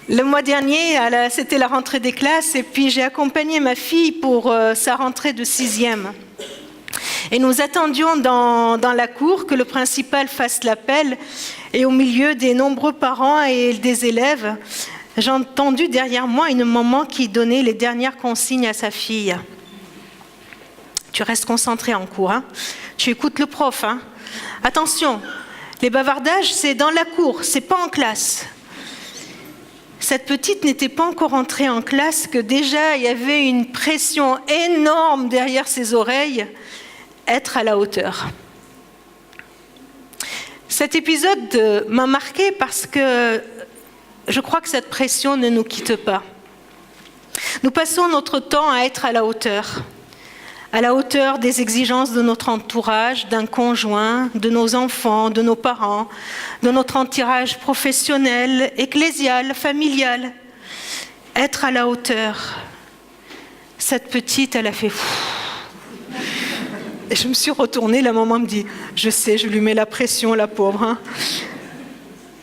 Le mois dernier, c'était la rentrée des classes et puis j'ai accompagné ma fille pour sa rentrée de 6e. Et nous attendions dans la cour que le principal fasse l'appel et au milieu des nombreux parents et des élèves, j'ai entendu derrière moi une maman qui donnait les dernières consignes à sa fille. Tu restes concentré en cours, hein? Tu écoutes le prof. Hein? Attention, les bavardages, c'est dans la cour, c'est pas en classe. Cette petite n'était pas encore entrée en classe que déjà il y avait une pression énorme derrière ses oreilles, être à la hauteur. Cet épisode m'a marquée parce que je crois que cette pression ne nous quitte pas. Nous passons notre temps à être à la hauteur des exigences de notre entourage, d'un conjoint, de nos enfants, de nos parents, de notre entourage professionnel, ecclésial, familial. Être à la hauteur. Cette petite, elle a fait et je me suis retournée, la maman me dit, je sais, je lui mets la pression, la pauvre. Hein.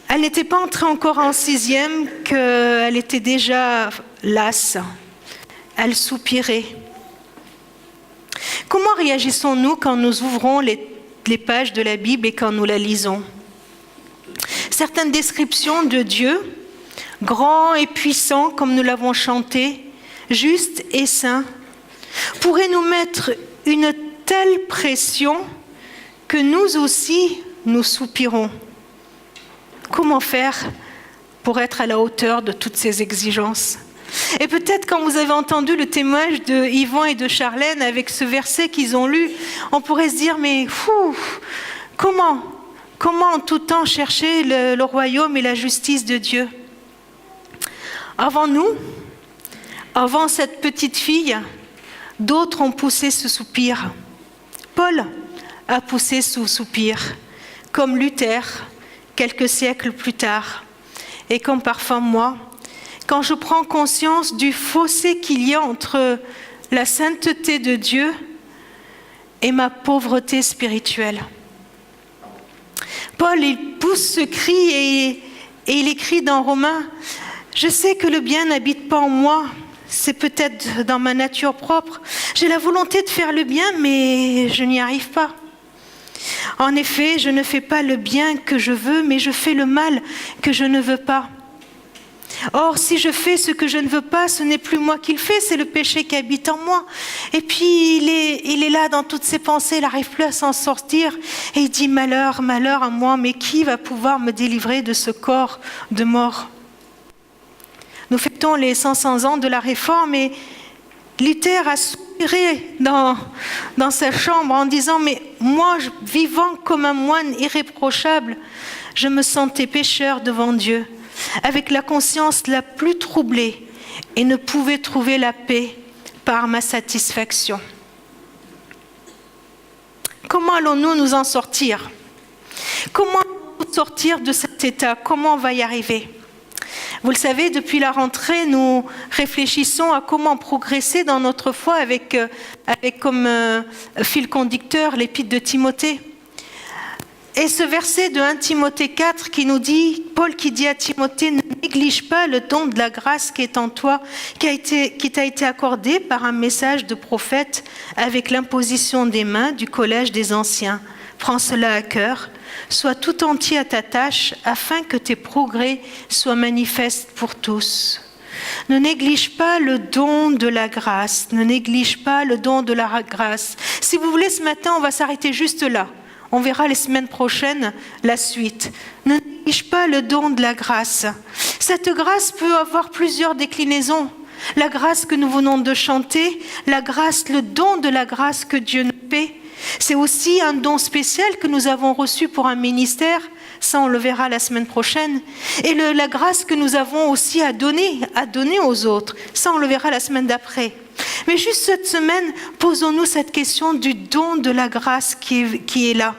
Elle n'était pas entrée encore en 6e qu'elle était déjà lasse. Elle soupirait. Comment réagissons-nous quand nous ouvrons les pages de la Bible et quand nous la lisons? Certaines descriptions de Dieu, grand et puissant comme nous l'avons chanté, juste et saint, pourraient nous mettre une telle pression que nous aussi nous soupirons. Comment faire pour être à la hauteur de toutes ces exigences? Et peut-être quand vous avez entendu le témoignage de Yvan et de Charlène avec ce verset qu'ils ont lu, on pourrait se dire, mais comment en tout temps chercher le royaume et la justice de Dieu? Avant nous, avant cette petite fille, d'autres ont poussé ce soupir. Paul a poussé ce soupir, comme Luther, quelques siècles plus tard, et comme parfois moi, quand je prends conscience du fossé qu'il y a entre la sainteté de Dieu et ma pauvreté spirituelle. Paul, il pousse ce cri et il écrit dans Romains, « Je sais que le bien n'habite pas en moi, c'est peut-être dans ma nature propre. J'ai la volonté de faire le bien, mais je n'y arrive pas. En effet, je ne fais pas le bien que je veux, mais je fais le mal que je ne veux pas. Or, si je fais ce que je ne veux pas, ce n'est plus moi qui le fais, c'est le péché qui habite en moi. Et puis, il est là dans toutes ses pensées, il n'arrive plus à s'en sortir. Et il dit, malheur, malheur à moi, mais qui va pouvoir me délivrer de ce corps de mort? Nous fêtons les 500 ans de la Réforme et Luther a soupiré dans sa chambre en disant, mais moi, vivant comme un moine irréprochable, je me sentais pécheur devant Dieu, avec la conscience la plus troublée et ne pouvais trouver la paix par ma satisfaction. Comment allons-nous nous en sortir? Comment sortir de cet état? Comment on va y arriver? Vous le savez, depuis la rentrée, nous réfléchissons à comment progresser dans notre foi avec comme fil conducteur l'épître de Timothée. Et ce verset de 1 Timothée 4 qui nous dit, Paul qui dit à Timothée, ne néglige pas le don de la grâce qui est en toi, qui t'a été accordé par un message de prophète avec l'imposition des mains du collège des anciens. Prends cela à cœur. Sois tout entier à ta tâche afin que tes progrès soient manifestes pour tous. Ne néglige pas le don de la grâce. Ne néglige pas le don de la grâce. Si vous voulez, ce matin, on va s'arrêter juste là. On verra les semaines prochaines la suite. Ne néglige pas le don de la grâce. Cette grâce peut avoir plusieurs déclinaisons. La grâce que nous venons de chanter, la grâce, le don de la grâce que Dieu nous paie. C'est aussi un don spécial que nous avons reçu pour un ministère, ça on le verra la semaine prochaine, et la grâce que nous avons aussi à donner aux autres, ça on le verra la semaine d'après. Mais juste cette semaine, posons-nous cette question du don de la grâce qui est là.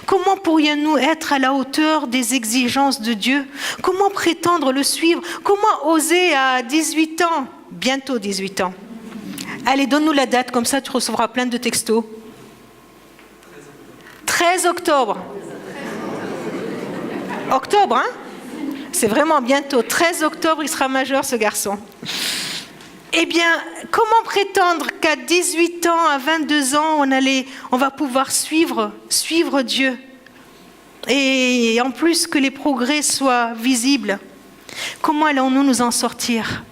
Comment pourrions-nous être à la hauteur des exigences de Dieu? Comment prétendre le suivre? Comment oser à 18 ans, bientôt 18 ans? Allez, donne-nous la date, comme ça tu recevras plein de textos. 13 octobre. Octobre, hein? C'est vraiment bientôt. 13 octobre, il sera majeur, ce garçon. Eh bien, comment prétendre qu'à 18 ans, à 22 ans, on va pouvoir suivre Dieu? Et en plus que les progrès soient visibles. Comment allons-nous nous en sortir?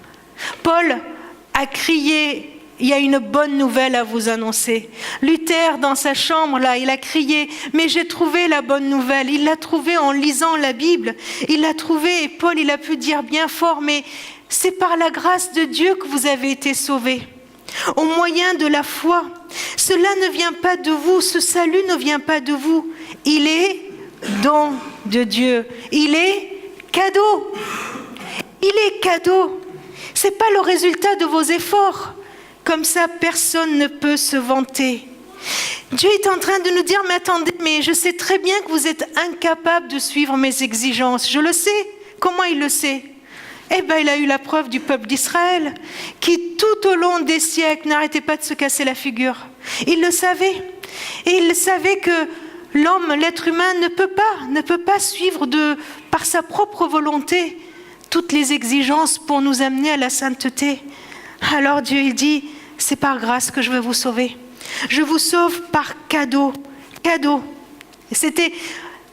Paul a crié, il y a une bonne nouvelle à vous annoncer. Luther, dans sa chambre, là, il a crié, mais j'ai trouvé la bonne nouvelle. Il l'a trouvée en lisant la Bible. Il l'a trouvée et Paul, il a pu dire bien fort, mais c'est par la grâce de Dieu que vous avez été sauvés. Au moyen de la foi. Cela ne vient pas de vous, ce salut ne vient pas de vous. Il est don de Dieu. Il est cadeau. Il est cadeau. Ce n'est pas le résultat de vos efforts. Comme ça, personne ne peut se vanter. Dieu est en train de nous dire, mais attendez, mais je sais très bien que vous êtes incapables de suivre mes exigences. Je le sais. Comment il le sait? Eh bien, il a eu la preuve du peuple d'Israël, qui tout au long des siècles n'arrêtait pas de se casser la figure. Il le savait. Et il savait que l'homme, l'être humain, ne peut pas suivre par sa propre volonté toutes les exigences pour nous amener à la sainteté. Alors Dieu, il dit, c'est par grâce que je veux vous sauver. Je vous sauve par cadeau. Cadeau. Et c'était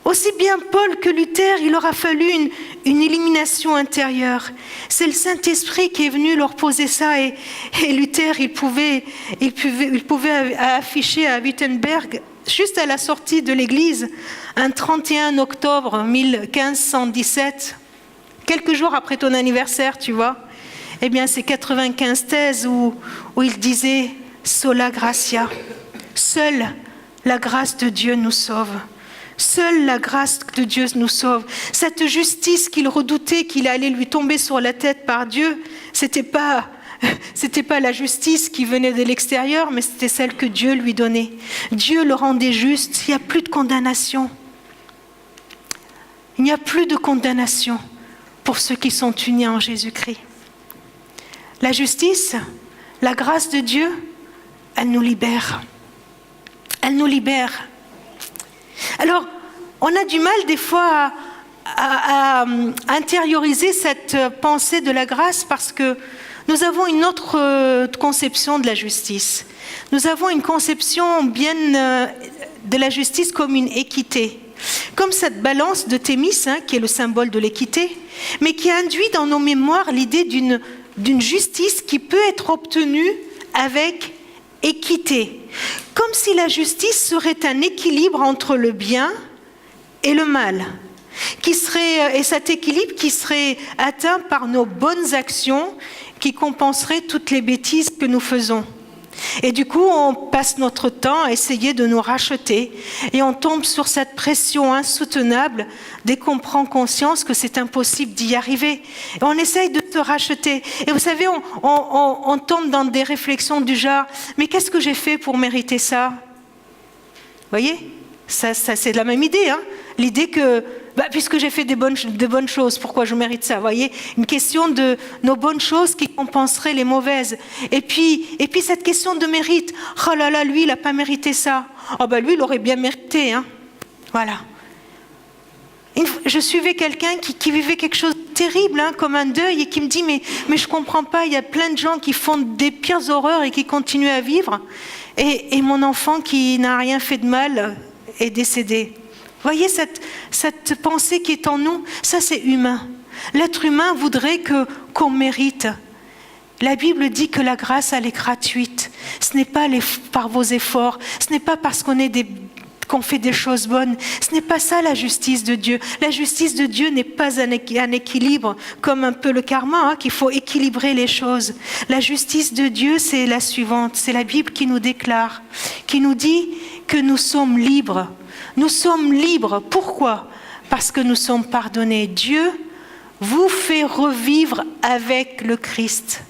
aussi bien Paul que Luther, il leur a fallu une élimination intérieure. C'est le Saint-Esprit qui est venu leur poser ça. Et Luther, il pouvait afficher à Wittenberg, juste à la sortie de l'église, un 31 octobre 1517, quelques jours après ton anniversaire, tu vois. Eh bien, c'est 95 thèses où il disait « Sola gratia ». Seule la grâce de Dieu nous sauve. Seule la grâce de Dieu nous sauve. Cette justice qu'il redoutait, qu'il allait lui tomber sur la tête par Dieu, c'était pas la justice qui venait de l'extérieur, mais c'était celle que Dieu lui donnait. Dieu le rendait juste. Il n'y a plus de condamnation. Il n'y a plus de condamnation pour ceux qui sont unis en Jésus-Christ. La justice, la grâce de Dieu, elle nous libère. Elle nous libère. Alors, on a du mal des fois à intérioriser cette pensée de la grâce parce que nous avons une autre conception de la justice. Nous avons une conception de la justice comme une équité. Comme cette balance de Thémis, qui est le symbole de l'équité, mais qui induit dans nos mémoires l'idée d'une justice qui peut être obtenue avec équité. Comme si la justice serait un équilibre entre le bien et le mal. Et cet équilibre qui serait atteint par nos bonnes actions qui compenseraient toutes les bêtises que nous faisons. Et du coup, on passe notre temps à essayer de nous racheter et on tombe sur cette pression insoutenable dès qu'on prend conscience que c'est impossible d'y arriver. Et on essaye de se racheter. Et vous savez, on tombe dans des réflexions du genre « Mais qu'est-ce que j'ai fait pour mériter ça ?» Vous voyez, ça c'est de la même idée. L'idée que, puisque j'ai fait de bonnes choses, pourquoi je mérite ça? Vous voyez, une question de nos bonnes choses qui compenseraient les mauvaises. Et puis cette question de mérite. Oh là là, lui, il n'a pas mérité ça. Oh lui, il aurait bien mérité. Voilà. Je suivais quelqu'un qui vivait quelque chose de terrible, comme un deuil, et qui me dit, mais je ne comprends pas, il y a plein de gens qui font des pires horreurs et qui continuent à vivre. Et mon enfant qui n'a rien fait de mal est décédé. Vous voyez cette pensée qui est en nous, ça c'est humain. L'être humain voudrait qu'on mérite. La Bible dit que la grâce, elle est gratuite. Ce n'est pas par vos efforts, ce n'est pas parce qu'on fait des choses bonnes. Ce n'est pas ça la justice de Dieu. La justice de Dieu n'est pas un équilibre comme un peu le karma, qu'il faut équilibrer les choses. La justice de Dieu, c'est la suivante. C'est la Bible qui nous déclare, qui nous dit que nous sommes libres. Nous sommes libres. Pourquoi? Parce que nous sommes pardonnés. Dieu vous fait revivre avec le Christ.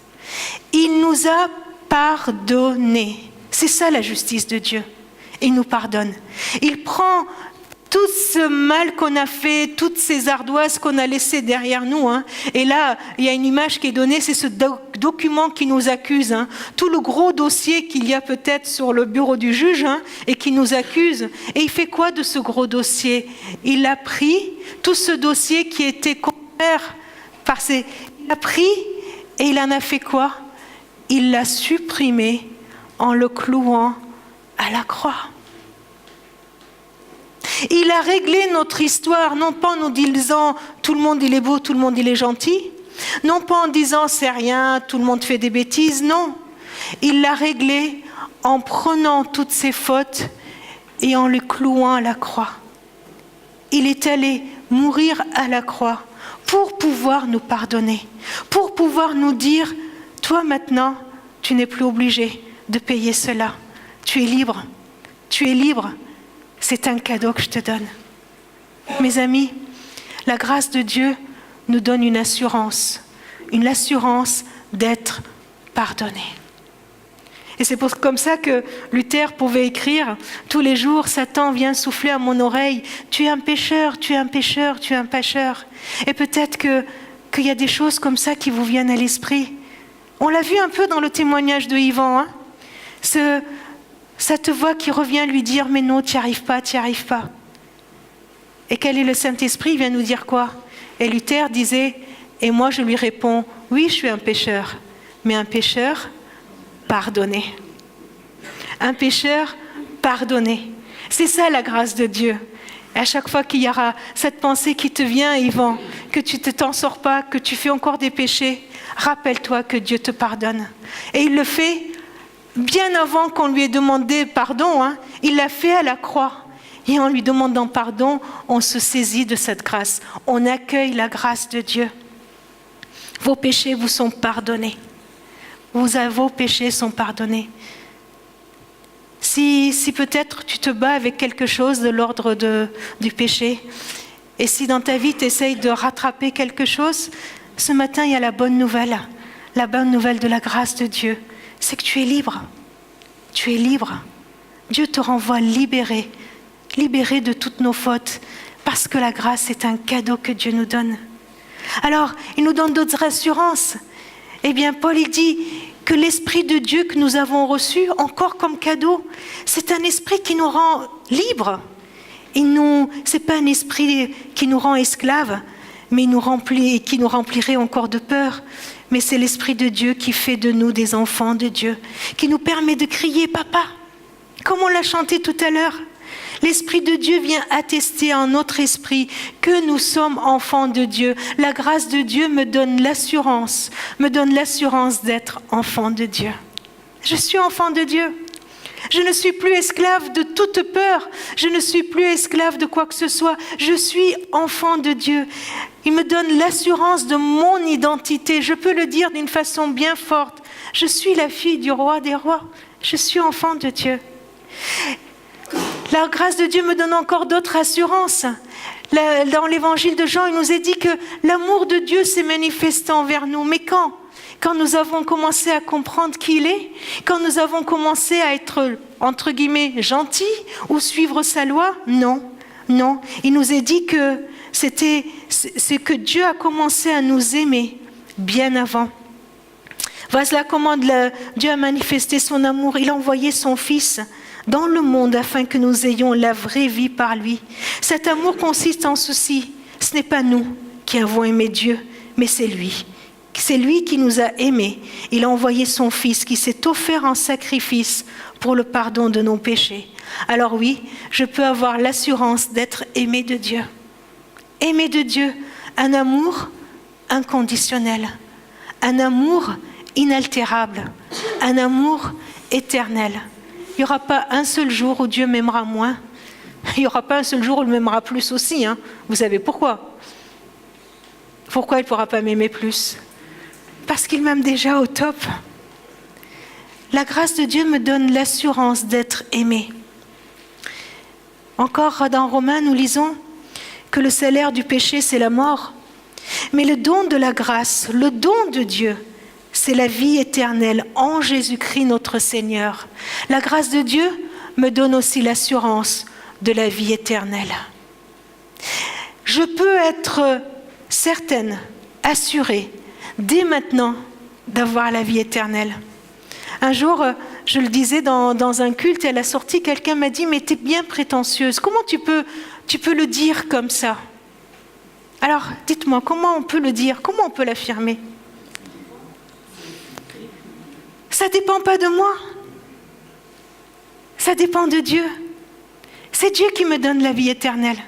Il nous a pardonnés. C'est ça la justice de Dieu. Il nous pardonne. Il prend tout ce mal qu'on a fait, toutes ces ardoises qu'on a laissées derrière nous. Et là, il y a une image qui est donnée, c'est ce document qui nous accuse. Tout le gros dossier qu'il y a peut-être sur le bureau du juge et qui nous accuse. Et il fait quoi de ce gros dossier? Il a pris tout ce dossier qui était Père, il a pris et il en a fait quoi? Il l'a supprimé en le clouant à la croix. Il a réglé notre histoire, non pas en nous disant tout le monde il est beau, tout le monde il est gentil, non pas en disant c'est rien, tout le monde fait des bêtises, non. Il l'a réglé en prenant toutes ses fautes et en le clouant à la croix. Il est allé mourir à la croix pour pouvoir nous pardonner, pour pouvoir nous dire, toi maintenant, tu n'es plus obligé de payer cela. Tu es libre. Tu es libre. C'est un cadeau que je te donne. Mes amis, la grâce de Dieu nous donne une assurance d'être pardonné. Et c'est comme ça que Luther pouvait écrire tous les jours, Satan vient souffler à mon oreille, tu es un pécheur, tu es un pécheur, tu es un pécheur. Et peut-être qu'il y a des choses comme ça qui vous viennent à l'esprit. On l'a vu un peu dans le témoignage de Yvan, hein? Cette voix qui revient lui dire, mais non, tu n'y arrives pas, tu n'y arrives pas. Et quel est le Saint-Esprit? Il vient nous dire quoi? Et Luther disait, et moi je lui réponds, oui, je suis un pécheur, mais un pécheur pardonné. Un pécheur pardonné. C'est ça la grâce de Dieu. Et à chaque fois qu'il y aura cette pensée qui te vient, Yvan, que tu ne t'en sors pas, que tu fais encore des péchés, rappelle-toi que Dieu te pardonne. Et il le fait bien avant qu'on lui ait demandé pardon, hein. Il l'a fait à la croix. Et en lui demandant pardon, on se saisit de cette grâce. On accueille la grâce de Dieu. Vos péchés vous sont pardonnés. Vos péchés sont pardonnés. Si peut-être tu te bats avec quelque chose de l'ordre du péché, et si dans ta vie tu essayes de rattraper quelque chose, ce matin il y a la bonne nouvelle de la grâce de Dieu, c'est que tu es libre. Tu es libre. Dieu te renvoie libéré de toutes nos fautes, parce que la grâce est un cadeau que Dieu nous donne. Alors, il nous donne d'autres assurances. Eh bien, Paul, il dit que l'Esprit de Dieu que nous avons reçu, encore comme cadeau, c'est un esprit qui nous rend libres. Ce n'est pas un esprit qui nous rend esclaves, mais qui nous remplirait encore de peur. Mais c'est l'Esprit de Dieu qui fait de nous des enfants de Dieu, qui nous permet de crier « Papa », comme on l'a chanté tout à l'heure. L'Esprit de Dieu vient attester en notre esprit que nous sommes enfants de Dieu. La grâce de Dieu me donne l'assurance d'être enfant de Dieu. Je suis enfant de Dieu. Je ne suis plus esclave de toute peur. Je ne suis plus esclave de quoi que ce soit. Je suis enfant de Dieu. Il me donne l'assurance de mon identité. Je peux le dire d'une façon bien forte. Je suis la fille du roi des rois. Je suis enfant de Dieu. La grâce de Dieu me donne encore d'autres assurances. Dans l'évangile de Jean, il nous est dit que l'amour de Dieu s'est manifesté envers nous. Mais quand nous avons commencé à comprendre qui il est, quand nous avons commencé à être, entre guillemets, gentils ou suivre sa loi, non. Il nous est dit que c'est que Dieu a commencé à nous aimer bien avant. Voilà comment Dieu a manifesté son amour. Il a envoyé son Fils dans le monde afin que nous ayons la vraie vie par lui. Cet amour consiste en ceci. Ce n'est pas nous qui avons aimé Dieu, mais c'est lui. C'est lui qui nous a aimés. Il a envoyé son Fils qui s'est offert en sacrifice pour le pardon de nos péchés. Alors oui, je peux avoir l'assurance d'être aimé de Dieu. Aimé de Dieu, un amour inconditionnel, un amour inaltérable, un amour éternel. Il n'y aura pas un seul jour où Dieu m'aimera moins. Il n'y aura pas un seul jour où il m'aimera plus aussi. Hein. Vous savez pourquoi? Pourquoi il ne pourra pas m'aimer plus? Parce qu'il m'aime déjà au top. La grâce de Dieu me donne l'assurance d'être aimé. Encore dans Romains, nous lisons que le salaire du péché, c'est la mort. Mais le don de la grâce, le don de Dieu, c'est la vie éternelle en Jésus-Christ notre Seigneur. La grâce de Dieu me donne aussi l'assurance de la vie éternelle. Je peux être certaine, assurée, dès maintenant, d'avoir la vie éternelle. Un jour, je le disais dans un culte, et à la sortie, quelqu'un m'a dit « Mais tu es bien prétentieuse, comment tu peux le dire comme ça ?» Alors, dites-moi, comment on peut le dire? Comment on peut l'affirmer? Ça ne dépend pas de moi. Ça dépend de Dieu. C'est Dieu qui me donne la vie éternelle.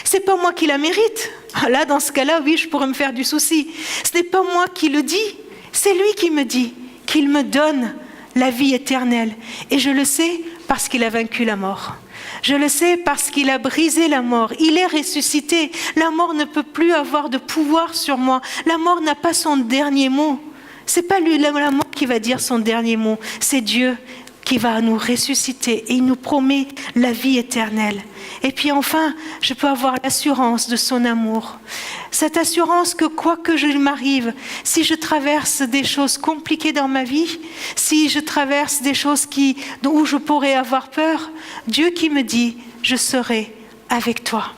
Ce n'est pas moi qui la mérite. Là, dans ce cas-là, oui, je pourrais me faire du souci. Ce n'est pas moi qui le dis. C'est lui qui me dit qu'il me donne la vie éternelle. Et je le sais parce qu'il a vaincu la mort. Je le sais parce qu'il a brisé la mort. Il est ressuscité. La mort ne peut plus avoir de pouvoir sur moi. La mort n'a pas son dernier mot. Ce n'est pas lui, la mort qui va dire son dernier mot. C'est Dieu qui va nous ressusciter et il nous promet la vie éternelle. Et puis enfin, je peux avoir l'assurance de son amour. Cette assurance que quoi que je m'arrive, si je traverse des choses compliquées dans ma vie, si je traverse des choses où je pourrais avoir peur, Dieu qui me dit, je serai avec toi.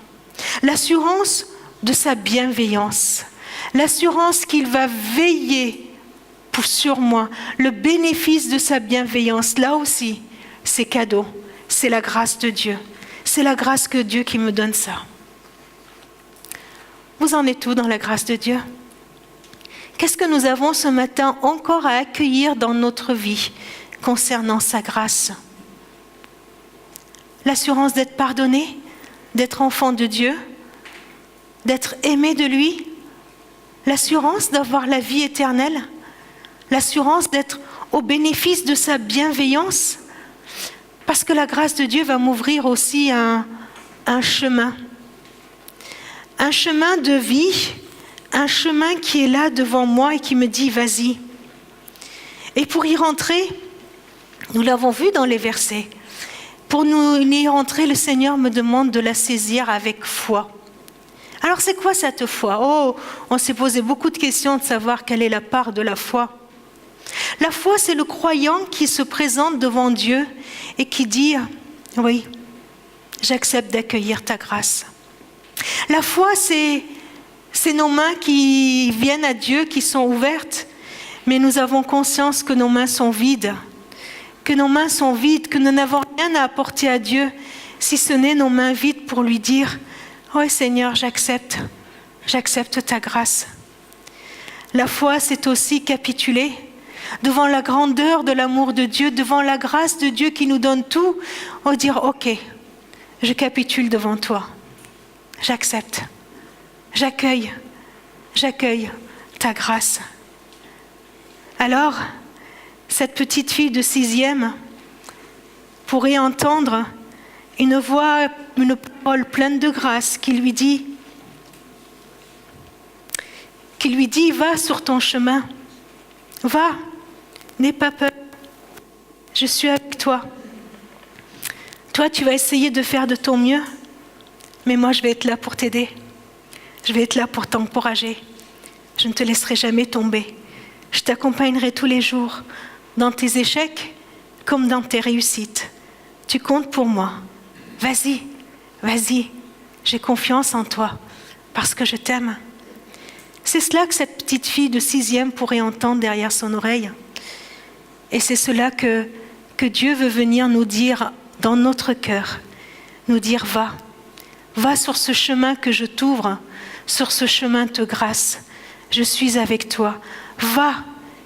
L'assurance de sa bienveillance, l'assurance qu'il va veiller sur moi, le bénéfice de sa bienveillance, là aussi, c'est cadeau, c'est la grâce de Dieu. C'est la grâce que Dieu qui me donne ça. Vous en êtes où dans la grâce de Dieu? Qu'est-ce que nous avons ce matin encore à accueillir dans notre vie concernant sa grâce? L'assurance d'être pardonné, d'être enfant de Dieu, d'être aimé de lui, l'assurance d'avoir la vie éternelle, l'assurance d'être au bénéfice de sa bienveillance, parce que la grâce de Dieu va m'ouvrir aussi un chemin de vie, un chemin qui est là devant moi et qui me dit vas-y. Et pour y rentrer, nous l'avons vu dans les versets, pour nous y rentrer, le Seigneur me demande de la saisir avec foi. Alors c'est quoi cette foi? Oh, on s'est posé beaucoup de questions de savoir quelle est la part de la foi. La foi, c'est le croyant qui se présente devant Dieu et qui dit « Oui, j'accepte d'accueillir ta grâce ». La foi, c'est nos mains qui viennent à Dieu, qui sont ouvertes, mais nous avons conscience que nos mains sont vides, que nous n'avons rien à apporter à Dieu, si ce n'est nos mains vides pour lui dire « Oui Seigneur, j'accepte ta grâce ». La foi, c'est aussi capituler devant la grandeur de l'amour de Dieu, devant la grâce de Dieu qui nous donne tout, on va dire, ok, je capitule devant toi, j'accepte, j'accueille ta grâce. Alors, cette petite fille de 6e pourrait entendre une voix, une parole pleine de grâce qui lui dit, va sur ton chemin, va, n'aie pas peur, je suis avec toi. Toi, tu vas essayer de faire de ton mieux, mais moi, je vais être là pour t'aider. Je vais être là pour t'encourager. Je ne te laisserai jamais tomber. Je t'accompagnerai tous les jours, dans tes échecs comme dans tes réussites. Tu comptes pour moi. Vas-y, j'ai confiance en toi, parce que je t'aime. C'est cela que cette petite fille de 6e pourrait entendre derrière son oreille. Et c'est cela que Dieu veut venir nous dire dans notre cœur. Nous dire, va sur ce chemin que je t'ouvre, sur ce chemin de grâce. Je suis avec toi. Va,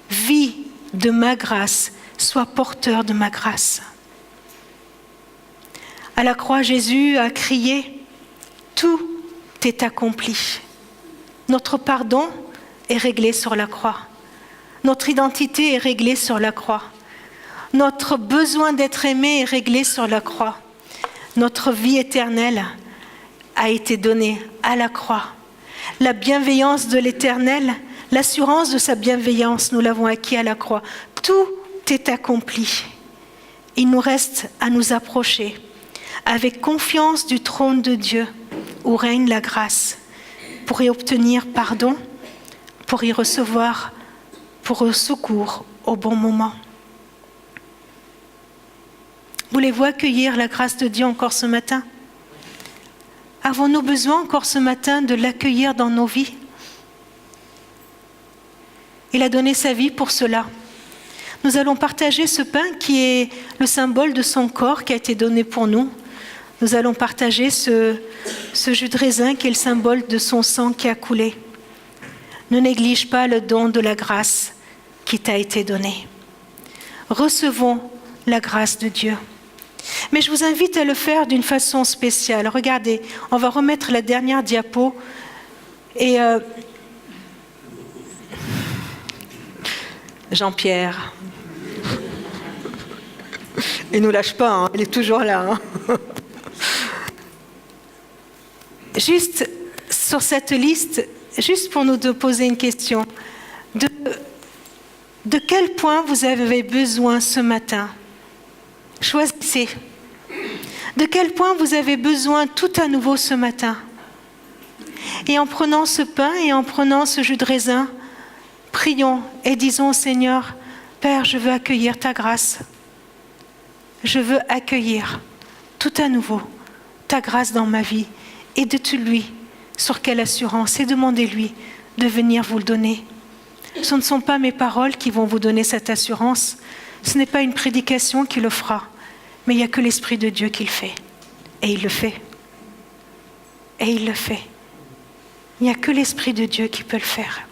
vis de ma grâce, sois porteur de ma grâce. À la croix, Jésus a crié, tout est accompli. Notre pardon est réglé sur la croix. Notre identité est réglée sur la croix. Notre besoin d'être aimé est réglé sur la croix. Notre vie éternelle a été donnée à la croix. La bienveillance de l'Éternel, l'assurance de sa bienveillance, nous l'avons acquis à la croix. Tout est accompli. Il nous reste à nous approcher avec confiance du trône de Dieu où règne la grâce, pour y obtenir pardon, pour y recevoir pour le secours au bon moment. Voulez-vous accueillir la grâce de Dieu encore ce matin? Avons-nous besoin encore ce matin de l'accueillir dans nos vies? Il a donné sa vie pour cela. Nous allons partager ce pain qui est le symbole de son corps qui a été donné pour nous. nous allons partager ce jus de raisin qui est le symbole de son sang qui a coulé. Ne néglige pas le don de la grâce qui t'a été donné. Recevons la grâce de Dieu. Mais je vous invite à le faire d'une façon spéciale. Regardez, on va remettre la dernière diapo. Et Jean-Pierre, il ne nous lâche pas, hein, il est toujours là. Hein. Juste sur cette liste, juste pour nous poser une question, de quel point vous avez besoin ce matin? Choisissez. De quel point vous avez besoin tout à nouveau ce matin? Et en prenant ce pain et en prenant ce jus de raisin, prions et disons au Seigneur, Père, je veux accueillir ta grâce. Je veux accueillir tout à nouveau ta grâce dans ma vie. Et dites-lui sur quelle assurance et demandez-lui de venir vous le donner. Ce ne sont pas mes paroles qui vont vous donner cette assurance. Ce n'est pas une prédication qui le fera. Mais il n'y a que l'Esprit de Dieu qui le fait. Et il le fait. Et il le fait. Il n'y a que l'Esprit de Dieu qui peut le faire.